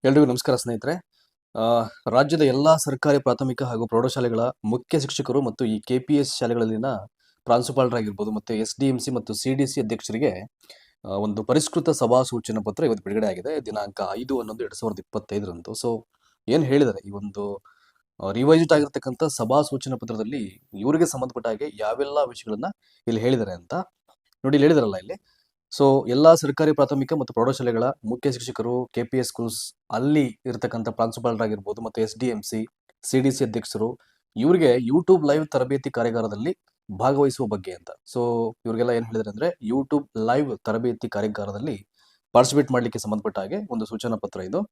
ಎಲ್ರಿಗೂ ನಮಸ್ಕಾರ ಸ್ನೇಹಿತರೆ. ಆ, ರಾಜ್ಯದ ಎಲ್ಲಾ ಸರ್ಕಾರಿ ಪ್ರಾಥಮಿಕ ಹಾಗೂ ಪ್ರೌಢಶಾಲೆಗಳ ಮುಖ್ಯ ಶಿಕ್ಷಕರು ಮತ್ತು ಈ KPS ಶಾಲೆಗಳಲ್ಲಿನ ಪ್ರಾಂಶುಪಾಲರಾಗಿರ್ಬೋದು ಮತ್ತು SDMC ಮತ್ತು CDC ಅಧ್ಯಕ್ಷರಿಗೆ ಒಂದು ಪರಿಷ್ಕೃತ ಸಭಾ ಸೂಚನಾ ಪತ್ರ ಇವತ್ತು ಬಿಡುಗಡೆ ಆಗಿದೆ. ದಿನಾಂಕ 5/11/2025 ಸೊ ಏನ್ ಹೇಳಿದ್ದಾರೆ ಈ ಒಂದು ರಿವೈಸ್ಡ್ ಆಗಿರ್ತಕ್ಕಂಥ ಸಭಾ ಸೂಚನಾ ಪತ್ರದಲ್ಲಿ ಇವರಿಗೆ ಸಂಬಂಧಪಟ್ಟ ಹಾಗೆ ಯಾವೆಲ್ಲ ವಿಷಯಗಳನ್ನ ಇಲ್ಲಿ ಹೇಳಿದ್ದಾರೆ ಅಂತ ನೋಡಿ. ಇಲ್ಲಿ ಹೇಳಿದಾರಲ್ಲ ಇಲ್ಲಿ. ಸೊ ಎಲ್ಲಾ ಸರ್ಕಾರಿ ಪ್ರಾಥಮಿಕ ಮತ್ತು ಪ್ರೌಢಶಾಲೆಗಳ ಮುಖ್ಯ ಶಿಕ್ಷಕರು KPS ಸ್ಕೂಲ್ಸ್ ಅಲ್ಲಿ ಇರತಕ್ಕಂಥ ಪ್ರಾಂಶುಪಾಲರಾಗಿರ್ಬೋದು ಮತ್ತು SDMC CDC ಅಧ್ಯಕ್ಷರು ಇವರಿಗೆ ಯೂಟ್ಯೂಬ್ ಲೈವ್ ತರಬೇತಿ ಕಾರ್ಯಾಗಾರದಲ್ಲಿ ಭಾಗವಹಿಸುವ ಬಗ್ಗೆ ಅಂತ. ಸೊ ಇವ್ರಿಗೆಲ್ಲ ಏನ್ ಹೇಳಿದ್ರೆ ಅಂದ್ರೆ ಯೂಟ್ಯೂಬ್ ಲೈವ್ ತರಬೇತಿ ಕಾರ್ಯಾಗಾರದಲ್ಲಿ ಪಾರ್ಟಿಸಿಪೇಟ್ ಮಾಡ್ಲಿಕ್ಕೆ ಸಂಬಂಧಪಟ್ಟ ಹಾಗೆ ಒಂದು ಸೂಚನಾ ಪತ್ರ ಇದು.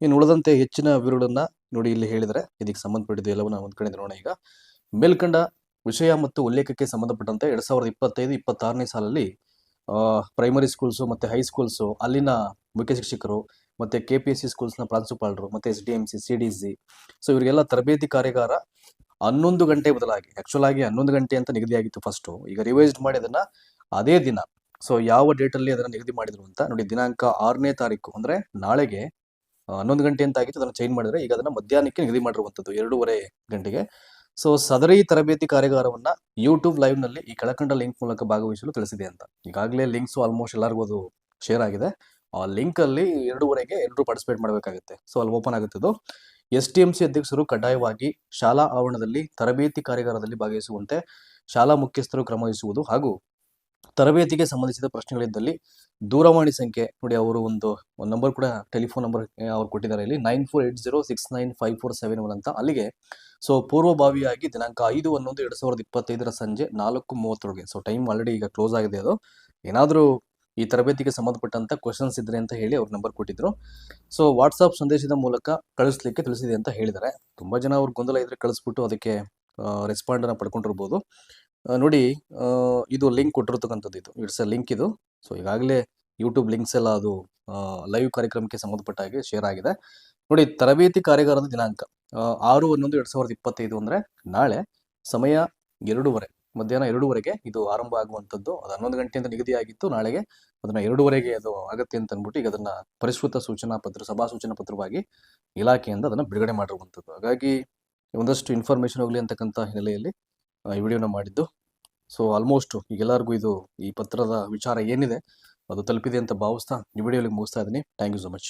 ಇನ್ನು ಉಳಿದಂತೆ ಹೆಚ್ಚಿನ ವಿವರಗಳನ್ನ ನೋಡಿ ಇಲ್ಲಿ ಹೇಳಿದರೆ ಇದಕ್ಕೆ ಸಂಬಂಧಪಟ್ಟಿದ್ದು ಎಲ್ಲವನ್ನ ಒಂದ್ ಕಡೆ ನೋಡೋಣ. ಈಗ ಮೇಲ್ಕಂಡ ವಿಷಯ ಮತ್ತು ಉಲ್ಲೇಖಕ್ಕೆ ಸಂಬಂಧಪಟ್ಟಂತೆ 2025-26ನೇ ಸಾಲಲ್ಲಿ ಪ್ರೈಮರಿ ಸ್ಕೂಲ್ಸು ಮತ್ತು ಹೈಸ್ಕೂಲ್ಸು ಅಲ್ಲಿನ ಮುಖ್ಯ ಶಿಕ್ಷಕರು ಮತ್ತು KPSC ಸ್ಕೂಲ್ಸ್ನ ಪ್ರಾಂಶುಪಾಲರು ಮತ್ತು SDMC CDC ಸೊ ಇವರಿಗೆಲ್ಲ ತರಬೇತಿ ಕಾರ್ಯಾಗಾರ 11 ಗಂಟೆ ಬದಲಾಗಿ ಆಕ್ಚುಲ್ ಆಗಿ 11 ಗಂಟೆ ಅಂತ ನಿಗದಿಯಾಗಿತ್ತು ಫಸ್ಟು. ಈಗ ರಿವೈಸ್ಡ್ ಮಾಡಿ ಅದನ್ನ ಅದೇ ದಿನ ಸೊ ಯಾವ ಡೇಟಲ್ಲಿ ಅದನ್ನ ನಿಗದಿ ಮಾಡಿದ್ರು ಅಂತ ನೋಡಿ. ದಿನಾಂಕ 6ನೇ ತಾರೀಕು ಅಂದ್ರೆ ನಾಳೆಗೆ 11 ಗಂಟೆ ಅಂತ ಆಗಿತ್ತು, ಅದನ್ನ ಚೇಂಜ್ ಮಾಡಿದ್ರೆ ಈಗ ಅದನ್ನ ಮಧ್ಯಾಹ್ನಕ್ಕೆ ನಿಗದಿ ಮಾಡಿರುವಂಥದ್ದು 2:30 ಗಂಟೆಗೆ. ಸೊ ಸದರಿ ತರಬೇತಿ ಕಾರ್ಯಾಗಾರವನ್ನ ಯೂಟ್ಯೂಬ್ ಲೈವ್ ನಲ್ಲಿ ಈ ಕೆಳಕಂಡ ಲಿಂಕ್ ಮೂಲಕ ಭಾಗವಹಿಸಲು ತಿಳಿಸಿದೆ ಅಂತ. ಈಗಾಗಲೇ ಲಿಂಕ್ಸ್ ಆಲ್ಮೋಸ್ಟ್ ಎಲ್ಲರಿಗೂ ಅದು ಶೇರ್ ಆಗಿದೆ. ಆ ಲಿಂಕ್ ಅಲ್ಲಿ 2:30ಗೆ ಎಲ್ಲರೂ ಪಾರ್ಟಿಸಿಪೇಟ್ ಮಾಡಬೇಕಾಗುತ್ತೆ. ಸೊ ಅಲ್ಲಿ ಓಪನ್ ಆಗುತ್ತೆ ಇದು. SDMC ಅಧ್ಯಕ್ಷರು ಕಡ್ಡಾಯವಾಗಿ ಶಾಲಾ ಆವರಣದಲ್ಲಿ ತರಬೇತಿ ಕಾರ್ಯಾಗಾರದಲ್ಲಿ ಭಾಗವಹಿಸುವಂತೆ ಶಾಲಾ ಮುಖ್ಯಸ್ಥರು ಕ್ರಮ ವಹಿಸುವುದು ಹಾಗೂ ತರಬೇತಿಗೆ ಸಂಬಂಧಿಸಿದ ಪ್ರಶ್ನೆಗಳಿದ್ದಲ್ಲಿ ದೂರವಾಣಿ ಸಂಖ್ಯೆ ನೋಡಿ, ಅವರು ಒಂದು ನಂಬರ್ ಕೂಡ ಟೆಲಿಫೋನ್ ನಂಬರ್ ಅವ್ರು ಕೊಟ್ಟಿದ್ದಾರೆ ಇಲ್ಲಿ 9480695471 ಅಂತ, ಅಲ್ಲಿಗೆ ಸೊ ಪೂರ್ವಭಾವಿಯಾಗಿ ದಿನಾಂಕ 5/11/2025 ಸಂಜೆ 4:30ಗೆ. ಸೊ ಟೈಮ್ ಆಲ್ರೆಡಿ ಈಗ ಕ್ಲೋಸ್ ಆಗಿದೆ. ಅದು ಏನಾದರೂ ಈ ತರಬೇತಿಗೆ ಸಂಬಂಧಪಟ್ಟಂತ ಕ್ವಶನ್ಸ್ ಇದ್ರೆ ಅಂತ ಹೇಳಿ ಅವ್ರ ನಂಬರ್ ಕೊಟ್ಟಿದ್ರು. ಸೊ ವಾಟ್ಸಾಪ್ ಸಂದೇಶದ ಮೂಲಕ ಕಳಿಸ್ಲಿಕ್ಕೆ ತಿಳಿಸಿದೆ ಅಂತ ಹೇಳಿದ್ದಾರೆ. ತುಂಬಾ ಜನ ಅವ್ರ ಗೊಂದಲ ಇದ್ರೆ ಕಳಿಸ್ಬಿಟ್ಟು ಅದಕ್ಕೆ ರೆಸ್ಪಾಂಡ್ ಅನ್ನ ಪಡ್ಕೊಂಡಿರ್ಬೋದು. ನೋಡಿ, ಇದು ಲಿಂಕ್ ಕೊಟ್ಟಿರ್ತಕ್ಕಂಥದ್ದು, ಇದು ಇಟ್ಸ್ ಎ ಲಿಂಕ್ ಇದು. ಸೊ ಈಗಾಗಲೇ ಯೂಟ್ಯೂಬ್ ಲಿಂಕ್ಸ್ ಎಲ್ಲ ಅದು ಲೈವ್ ಕಾರ್ಯಕ್ರಮಕ್ಕೆ ಸಂಬಂಧಪಟ್ಟ ಹಾಗೆ ಶೇರ್ ಆಗಿದೆ ನೋಡಿ. ತರಬೇತಿ ಕಾರ್ಯಾಗಾರದ ದಿನಾಂಕ 6/11/2025 ಅಂದ್ರೆ ನಾಳೆ, ಸಮಯ 2:30 ಮಧ್ಯಾಹ್ನ 2:30ಗೆ ಇದು ಆರಂಭ ಆಗುವಂಥದ್ದು. ಅದು 11 ಗಂಟೆ ಅಂತ ನಿಗದಿಯಾಗಿತ್ತು, ನಾಳೆಗೆ ಅದನ್ನ 2:30ಗೆ ಅದು ಆಗತ್ತೆ ಅಂತ ಅಂದ್ಬಿಟ್ಟು ಈಗ ಅದನ್ನ ಪರಿಷ್ಕೃತ ಸೂಚನಾ ಪತ್ರ ಸಭಾ ಸೂಚನಾ ಪತ್ರವಾಗಿ ಇಲಾಖೆಯಿಂದ ಅದನ್ನ ಬಿಡುಗಡೆ ಮಾಡಿರುವಂಥದ್ದು. ಹಾಗಾಗಿ ಒಂದಷ್ಟು ಇನ್ಫಾರ್ಮೇಶನ್ ಹೋಗ್ಲಿ ಅಂತಕ್ಕಂಥ ಹಿನ್ನೆಲೆಯಲ್ಲಿ ಈ ವಿಡಿಯೋನ ಮಾಡಿದ್ದು. ಸೊ ಆಲ್ಮೋಸ್ಟ್ ಈಗೆಲ್ಲರಿಗೂ ಈ ಪತ್ರದ ವಿಚಾರ ಏನಿದೆ ಅದು ತಲುಪಿದೆ ಅಂತ ಭಾವಿಸ್ತಾ ಈ ವಿಡಿಯೋಲಿ ಮುಗಿಸ್ತಾ ಇದ್ದೀನಿ. Thank you so much.